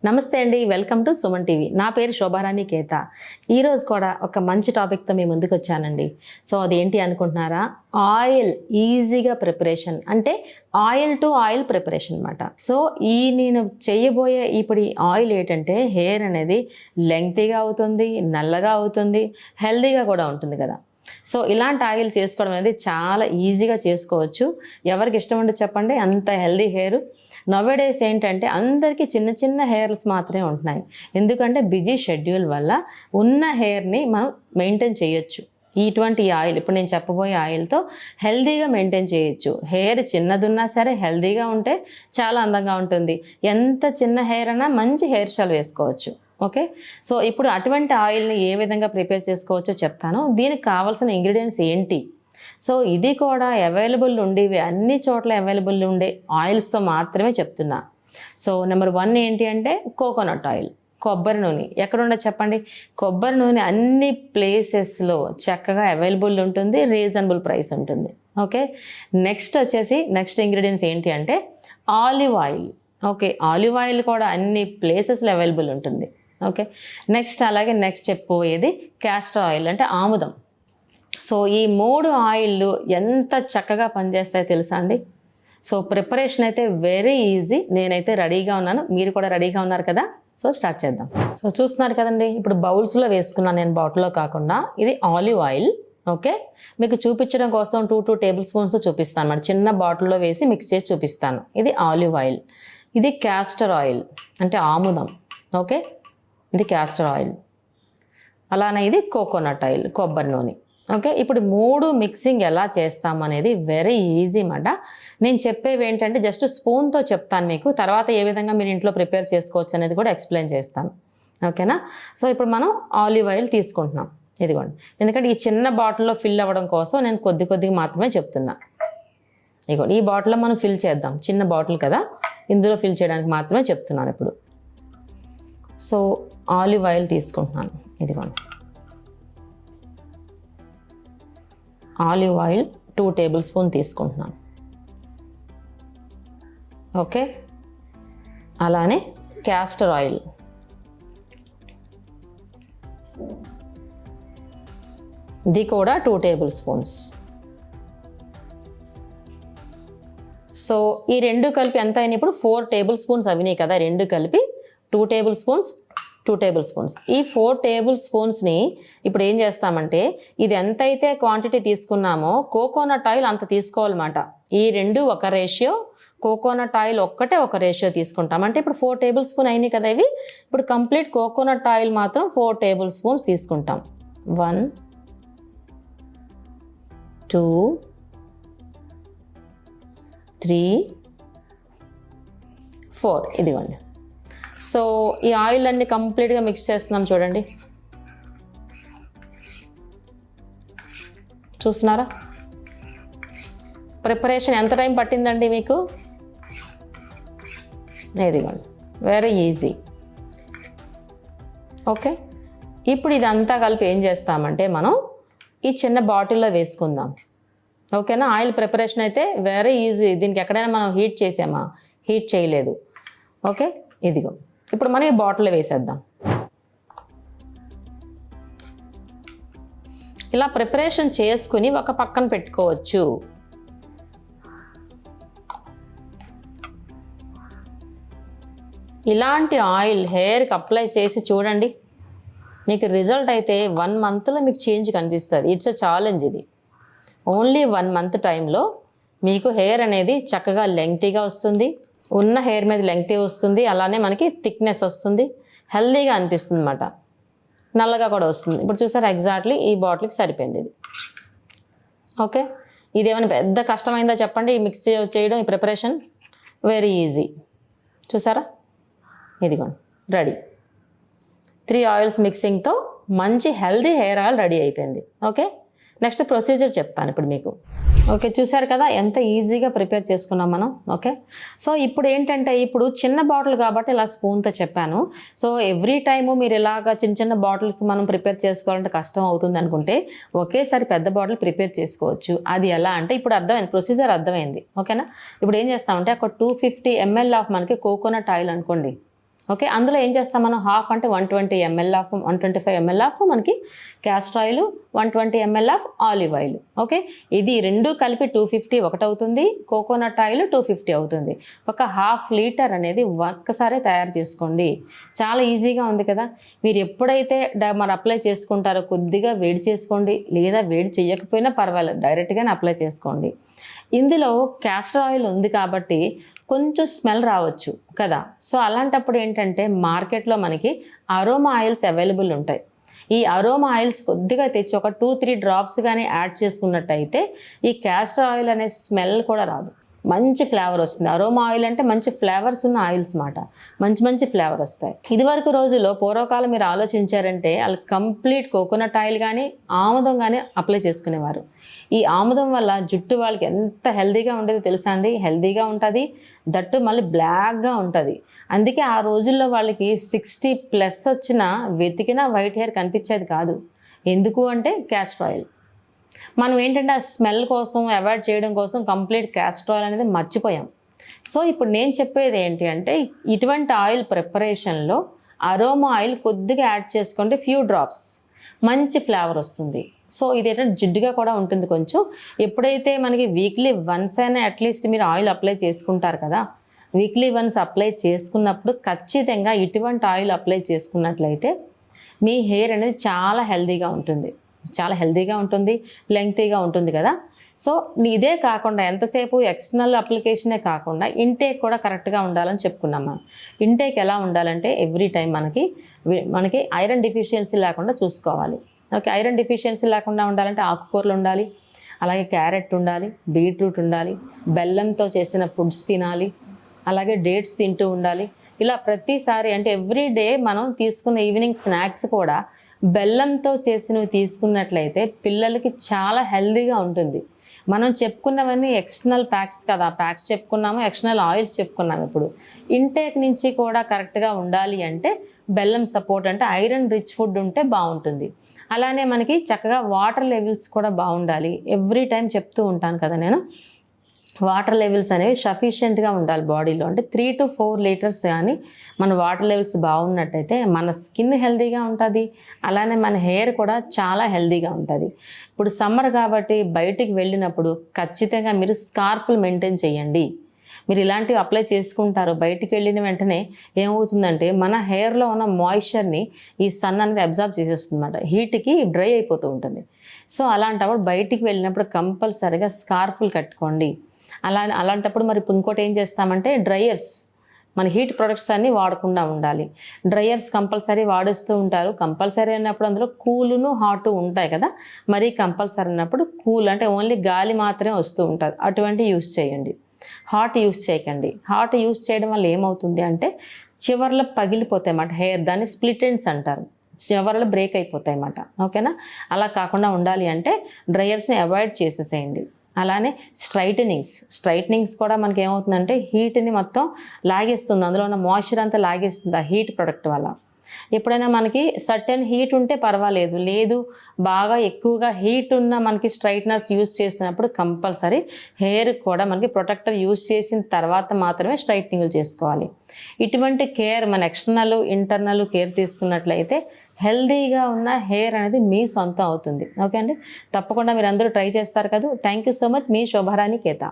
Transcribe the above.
నమస్తే అండి, welcome to Suman TV. నా పేరు శోభారాణి కేత. ఈరోజు కూడా ఒక మంచి టాపిక్తో మీ ముందుకు వచ్చానండి. సో అదేంటి అనుకుంటున్నారా? ఆయిల్ ఈజీగా ప్రిపరేషన్, అంటే ఆయిల్ టు ఆయిల్ ప్రిపరేషన్ అనమాట. సో నేను చేయబోయే ఇప్పుడు ఈ ఆయిల్ ఏంటంటే హెయిర్ అనేది లెంగ్తీగా అవుతుంది, నల్లగా అవుతుంది, హెల్దీగా కూడా ఉంటుంది కదా. సో ఇలాంటి ఆయిల్ చేసుకోవడం అనేది చాలా ఈజీగా చేసుకోవచ్చు. ఎవరికి ఇష్టం ఉండదు చెప్పండి, అంత హెల్దీ హెయిర్. నవేడేస్ ఏంటంటే అందరికీ చిన్న చిన్న హెయిర్స్ మాత్రమే ఉంటున్నాయి. ఎందుకంటే బిజీ షెడ్యూల్ వల్ల ఉన్న హెయిర్ని మనం మెయింటైన్ చేయొచ్చు. ఇటువంటి ఆయిల్, ఇప్పుడు నేను చెప్పబోయే ఆయిల్తో హెల్దీగా మెయింటైన్ చేయొచ్చు. హెయిర్ చిన్నదున్నా సరే హెల్దీగా ఉంటే చాలా అందంగా ఉంటుంది. ఎంత చిన్న హెయిర్ అయినా మంచి హెయిర్ స్టైల్ వేసుకోవచ్చు. ఓకే, సో ఇప్పుడు అటువంటి ఆయిల్ని ఏ విధంగా ప్రిపేర్ చేసుకోవచ్చో చెప్తాను. దీనికి కావాల్సిన ఇంగ్రీడియంట్స్ ఏంటి, సో ఇది కూడా అవైలబుల్ ఉండేవి, అన్ని చోట్ల అవైలబుల్ ఉండే ఆయిల్స్తో మాత్రమే చెప్తున్నా. సో నెంబర్ 1 ఏంటి అంటే కోకోనట్ ఆయిల్, కొబ్బరి నూనె. ఎక్కడుండో చెప్పండి, కొబ్బరి నూనె అన్ని ప్లేసెస్లో చక్కగా అవైలబుల్ ఉంటుంది, రీజనబుల్ ప్రైస్ ఉంటుంది. ఓకే, నెక్స్ట్ ఇంగ్రీడియంట్స్ ఏంటి అంటే olive oil. Okay, olive oil కూడా అన్ని ప్లేసెస్లో అవైలబుల్ ఉంటుంది. ఓకే, నెక్స్ట్ చెప్పబోయేది క్యాస్టర్ ఆయిల్, అంటే ఆముదం. సో ఈ 3 ఆయిల్లు ఎంత చక్కగా పనిచేస్తాయో తెలుసా అండి. సో ప్రిపరేషన్ అయితే వెరీ ఈజీ. నేనైతే రెడీగా ఉన్నాను, మీరు కూడా రెడీగా ఉన్నారు కదా. సో స్టార్ట్ చేద్దాం. సో చూస్తున్నారు కదండి, ఇప్పుడు బౌల్స్లో వేసుకున్నాను నేను, బాటిల్లో కాకుండా. ఇది ఆలివ్ ఆయిల్. ఓకే, మీకు చూపించడం కోసం 2 టేబుల్ స్పూన్స్ చూపిస్తాను మరి, చిన్న బాటిల్లో వేసి మిక్స్ చేసి చూపిస్తాను. ఇది ఆలివ్ ఆయిల్. ఇది క్యాస్టర్ ఆయిల్, అంటే ఆముదం. ఓకే, ఇది క్యాస్టర్ ఆయిల్. అలానే ఇది కోకోనట్ ఆయిల్, కొబ్బరి నూనె. ఓకే, ఇప్పుడు 3 మిక్సింగ్ ఎలా చేస్తాం అనేది వెరీ ఈజీ మాట. నేను చెప్పేవి ఏంటంటే జస్ట్ స్పూన్తో చెప్తాను మీకు, తర్వాత ఏ విధంగా మీరు ఇంట్లో ప్రిపేర్ చేసుకోవచ్చు అనేది కూడా ఎక్స్ప్లెయిన్ చేస్తాను. ఓకేనా. సో ఇప్పుడు మనం ఆలివ్ ఆయిల్ తీసుకుంటున్నాం, ఇదిగోండి. ఎందుకంటే ఈ చిన్న బాటిల్లో ఫిల్ అవ్వడం కోసం నేను కొద్దిగా మాత్రమే చెప్తున్నా. ఇదిగోండి, ఈ బాటిల్లో మనం ఫిల్ చేద్దాం, చిన్న బాటిల్ కదా, ఇందులో ఫిల్ చేయడానికి మాత్రమే చెప్తున్నాను ఇప్పుడు. సో ఆలివ్ ఆయిల్ తీసుకుంటున్నాను, ఇదిగోండి. ఆలివ్ ఆయిల్ 2 టేబుల్ స్పూన్ తీసుకుంటున్నాను. ఓకే, అలానే క్యాస్టర్ ఆయిల్, ఇది కూడా 2 టేబుల్ స్పూన్స్. సో ఈ 2 కలిపి ఎంత అయినా ఇప్పుడు 4 టేబుల్ స్పూన్స్ అవినాయి కదా, 2 కలిపి 2 టేబుల్ స్పూన్స్. ఈ 4 టేబుల్ స్పూన్స్ని ఇప్పుడు ఏం చేస్తామంటే, ఇది ఎంతైతే క్వాంటిటీ తీసుకున్నామో కోకోనట్ ఆయిల్ అంత తీసుకోవాలన్నమాట. ఈ 2 ఒక రేషియో, కోకోనట్ ఆయిల్ ఒక్కటే ఒక రేషియో తీసుకుంటాం. అంటే ఇప్పుడు 4 టేబుల్ స్పూన్ అయినాయి కదా ఇవి. ఇప్పుడు కంప్లీట్ కోకోనట్ ఆయిల్ మాత్రం 4 టేబుల్ స్పూన్స్ తీసుకుంటాం. 1 2 3 4, ఇదిగోండి. సో ఈ ఆయిల్ అన్ని కంప్లీట్గా మిక్స్ చేస్తున్నాం చూడండి, చూస్తున్నారా. ప్రిపరేషన్ ఎంత టైం పట్టిందండి మీకు, ఇదిగోండి, వెరీ ఈజీ. ఓకే, ఇప్పుడు ఇదంతా కలిపి ఏం చేస్తామంటే మనం ఈ చిన్న బాటిల్లో వేసుకుందాం. ఓకేనా. ఆయిల్ ప్రిపరేషన్ అయితే వెరీ ఈజీ. దీనికి ఎక్కడైనా మనం హీట్ చేసామా? హీట్ చేయలేదు. ఓకే, ఇదిగో ఇప్పుడు మనం ఈ బాటిల్లో వేసేద్దాం. ఇలా ప్రిపరేషన్ చేసుకుని ఒక పక్కన పెట్టుకోవచ్చు. ఇలాంటి ఆయిల్ హెయిర్కి అప్లై చేసి చూడండి, మీకు రిజల్ట్ అయితే 1 మంత్లో మీకు చేంజ్ కనిపిస్తుంది. It's a challenge. ఇది ఓన్లీ 1 మంత్ టైంలో మీకు హెయిర్ అనేది చక్కగా లెంగ్తీగా వస్తుంది, ఉన్న హెయిర్ మీద లెంగ్తీ వస్తుంది, అలానే మనకి థిక్నెస్ వస్తుంది, హెల్దీగా అనిపిస్తుంది అన్నమాట, నల్లగా కూడా వస్తుంది. ఇప్పుడు చూసారా, ఎగ్జాక్ట్లీ ఈ బాటిల్కి సరిపోయింది ఇది. ఓకే, ఇదేమైనా పెద్ద కష్టమైందా చెప్పండి ఈ మిక్స్ చేయడం, ఈ ప్రిపరేషన్ వెరీ ఈజీ. చూసారా, ఇదిగోండి, రెడీ. 3 ఆయిల్స్ మిక్సింగ్తో మంచి హెల్దీ హెయిర్ ఆయిల్ రెడీ అయిపోయింది. ఓకే, నెక్స్ట్ ప్రొసీజర్ చెప్తాను ఇప్పుడు మీకు. ఓకే, చూసారు కదా ఎంత ఈజీగా ప్రిపేర్ చేసుకున్నాం మనం. ఓకే, సో ఇప్పుడు ఏంటంటే, ఇప్పుడు చిన్న బాటిల్ కాబట్టి ఇలా స్పూన్తో చెప్పాను. సో ఎవ్రీ టైము మీరు ఇలాగా చిన్న బాటిల్స్ మనం ప్రిపేర్ చేసుకోవాలంటే కష్టం అవుతుంది అనుకుంటే ఒకేసారి పెద్ద బాటిల్ ప్రిపేర్ చేసుకోవచ్చు. అది ఎలా అంటే ఇప్పుడు అర్థమైంది, ప్రొసీజర్ అర్థమైంది. ఓకేనా. ఇప్పుడు ఏం చేస్తామంటే ఒక 250 ml ఆఫ్ మనకి కోకోనట్ ఆయిల్ అనుకోండి, ఓకే, అందులో ఏం చేస్తాం మనం, హాఫ్ అంటే 120 ml ఆఫ్ 125 ml ఆఫ్ మనకి castor oil, 120 ml of olive oil. Okay, ఇది రెండు కలిపి 250 ఒకటి అవుతుంది, కోకోనట్ ఆయిల్ 250 అవుతుంది. ఒక హాఫ్ లీటర్ అనేది ఒక్కసారి తయారు చేసుకోండి. చాలా ఈజీగా ఉంది కదా. మీరు ఎప్పుడైతే మరి అప్లై చేసుకుంటారో కొద్దిగా వేడి చేసుకోండి, లేదా వేడి చేయకపోయినా పర్వాలేదు, డైరెక్ట్గానే అప్లై చేసుకోండి. ఇందులో క్యాస్టర్ ఆయిల్ ఉంది కాబట్టి కొంచెం స్మెల్ రావచ్చు కదా. సో అలాంటప్పుడు ఏంటంటే మార్కెట్లో మనకి అరోమా ఆయిల్స్ అవైలబుల్ ఉంటాయి. ఈ అరోమా ఆయిల్స్ కొద్దిగా తెచ్చి ఒక 2-3 డ్రాప్స్ కానీ యాడ్ చేసుకున్నట్టయితే ఈ క్యాస్టర్ ఆయిల్ అనే స్మెల్ కూడా రాదు, మంచి ఫ్లేవర్ వస్తుంది. అరోమా ఆయిల్ అంటే మంచి ఫ్లేవర్స్ ఉన్న ఆయిల్స్ మాట, మంచి మంచి ఫ్లేవర్ వస్తాయి. ఇదివరకు రోజుల్లో పూర్వకాలం మీరు ఆలోచించారంటే వాళ్ళు కంప్లీట్ కోకోనట్ ఆయిల్ కానీ ఆముదం కానీ అప్లై చేసుకునేవారు. ఈ ఆముదం వల్ల జుట్టు వాళ్ళకి ఎంత హెల్దీగా ఉండేది తెలుసా అండి. హెల్దీగా ఉంటుంది, దట్టు మళ్ళీ బ్లాక్గా ఉంటుంది. అందుకే ఆ రోజుల్లో వాళ్ళకి 60+ వచ్చినా వెతికినా వైట్ హెయిర్ కనిపించేది కాదు. ఎందుకు అంటే క్యాస్టర్ ఆయిల్. మనం ఏంటంటే ఆ స్మెల్ కోసం అవాయిడ్ చేయడం కోసం కంప్లీట్ క్యాస్టర్ ఆయిల్ అనేది మర్చిపోయాం. సో ఇప్పుడు నేను చెప్పేది ఏంటి అంటే ఇటువంటి ఆయిల్ ప్రిపరేషన్లో అరోమా ఆయిల్ కొద్దిగా యాడ్ చేసుకోండి, ఫ్యూ డ్రాప్స్, మంచి ఫ్లేవర్ వస్తుంది. సో ఇది ఏంటంటే జిడ్డుగా కూడా ఉంటుంది కొంచెం. ఎప్పుడైతే మనకి వీక్లీ వన్స్ అయినా అట్లీస్ట్ మీరు ఆయిల్ అప్లై చేసుకుంటారు కదా, వీక్లీ వన్స్ అప్లై చేసుకున్నప్పుడు ఖచ్చితంగా ఇటువంటి ఆయిల్ అప్లై చేసుకున్నట్లయితే మీ హెయిర్ అనేది చాలా హెల్తీగా ఉంటుంది, చాలా హెల్తీగా ఉంటుంది, లెంగ్తీగా ఉంటుంది కదా. సో ఇదే కాకుండా ఎంతసేపు ఎక్స్టర్నల్ అప్లికేషనే కాకుండా ఇంటేక్ కూడా కరెక్ట్గా ఉండాలని చెప్పుకున్నాం మనం. ఇంటేక్ ఎలా ఉండాలంటే ఎవ్రీ టైం మనకి ఐరన్ డెఫిషియన్సీ లేకుండా చూసుకోవాలి. ఓకే, ఐరన్ డెఫిషియన్సీ లేకుండా ఉండాలంటే ఆకుకూరలు ఉండాలి, అలాగే క్యారెట్ ఉండాలి, బీట్రూట్ ఉండాలి, బెల్లంతో చేసిన ఫుడ్స్ తినాలి, అలాగే డేట్స్ తింటూ ఉండాలి. ఇలా ప్రతిసారి అంటే ఎవ్రీ డే మనం తీసుకున్న ఈవినింగ్ స్నాక్స్ కూడా బెల్లంతో చేసినవి తీసుకున్నట్లయితే పిల్లలకి చాలా హెల్తీగా ఉంటుంది. మనం చెప్పుకున్నవన్నీ ఎక్స్టర్నల్ ప్యాక్స్ కదా, ప్యాక్స్ చెప్పుకున్నాము, ఎక్స్టర్నల్ ఆయిల్స్ చెప్పుకున్నాము. ఇప్పుడు ఇంటేక్ నుంచి కూడా కరెక్ట్గా ఉండాలి అంటే బెల్లం సపోర్ట్ అంటే ఐరన్ రిచ్ ఫుడ్ ఉంటే బాగుంటుంది. అలానే మనకి చక్కగా వాటర్ లెవెల్స్ కూడా బాగుండాలి. ఎవ్రీ టైం చెప్తూ ఉంటాను కదా నేను, వాటర్ లెవెల్స్ అనేవి సఫిషియెంట్గా ఉండాలి బాడీలో. అంటే 3 to 4 లీటర్స్ కానీ మన వాటర్ లెవెల్స్ బాగున్నట్టయితే మన స్కిన్ హెల్తీగా ఉంటుంది, అలానే మన హెయిర్ కూడా చాలా హెల్తీగా ఉంటుంది. ఇప్పుడు సమ్మర్ కాబట్టి బయటికి వెళ్ళినప్పుడు ఖచ్చితంగా మీరు స్కార్ఫ్లు మెయింటైన్ చేయండి. మీరు ఇలాంటివి అప్లై చేసుకుంటారు, బయటికి వెళ్ళిన వెంటనే ఏమవుతుందంటే మన హెయిర్లో ఉన్న మాయిశ్చర్ని ఈ సన్ అనేది అబ్జర్వ్ చేసేస్తుంది అన్నమాట, హీట్కి డ్రై అయిపోతూ ఉంటుంది. సో అలాంటప్పుడు బయటికి వెళ్ళినప్పుడు కంపల్సరీగా స్కార్ఫ్లు కట్టుకోండి. అలాంటప్పుడు మరి ఇంకోటి ఏం చేస్తామంటే డ్రైయర్స్, మన హీట్ ప్రొడక్ట్స్ అన్నీ వాడకుండా ఉండాలి. డ్రైయర్స్ కంపల్సరీ వాడిస్తూ ఉంటారు. కంపల్సరీ అన్నప్పుడు అందులో కూలును హాటు ఉంటాయి కదా, మరి కంపల్సరీ అన్నప్పుడు కూల్ అంటే ఓన్లీ గాలి మాత్రమే వస్తూ ఉంటుంది, అటువంటి యూస్ చేయండి. హాట్ యూస్ చేయకండి. హాట్ యూస్ చేయడం వల్ల ఏమవుతుంది అంటే చివర్లో పగిలిపోతాయి అన్నమాట హెయిర్, దాన్ని స్ప్లిట్ ఎండ్స్ అంటారు, చివర్లో బ్రేక్ అయిపోతాయి అన్నమాట. ఓకేనా, అలా కాకుండా ఉండాలి అంటే డ్రైయర్స్ని అవాయిడ్ చేసేసేయండి. అలానే స్ట్రైటనింగ్స్ కూడా మనకి ఏమవుతుందంటే హీట్ని మొత్తం లాగేస్తుంది, అందులో ఉన్న మాయిశ్చర్ అంతా లాగేస్తుంది ఆ హీట్ ప్రొడక్ట్ వల్ల. ఎప్పుడైనా మనకి సర్టెన్ హీట్ ఉంటే పర్వాలేదు, లేదు బాగా ఎక్కువగా హీట్ ఉన్న మనకి స్ట్రైట్నర్స్ యూజ్ చేసినప్పుడు కంపల్సరీ హెయిర్ కూడా మనకి ప్రొటెక్టర్ యూజ్ చేసిన తర్వాత మాత్రమే స్ట్రైట్నింగ్లు చేసుకోవాలి. ఇటువంటి కేర్ మన ఎక్స్టర్నల్ ఇంటర్నల్ కేర్ తీసుకున్నట్లయితే హెల్దీగా ఉన్న హెయిర్ అనేది మీ సొంతం అవుతుంది. ఓకే అండి, తప్పకుండా మీరు అందరూ ట్రై చేస్తారు కదా. Thank you so much. మీ శోభారాణి కేత.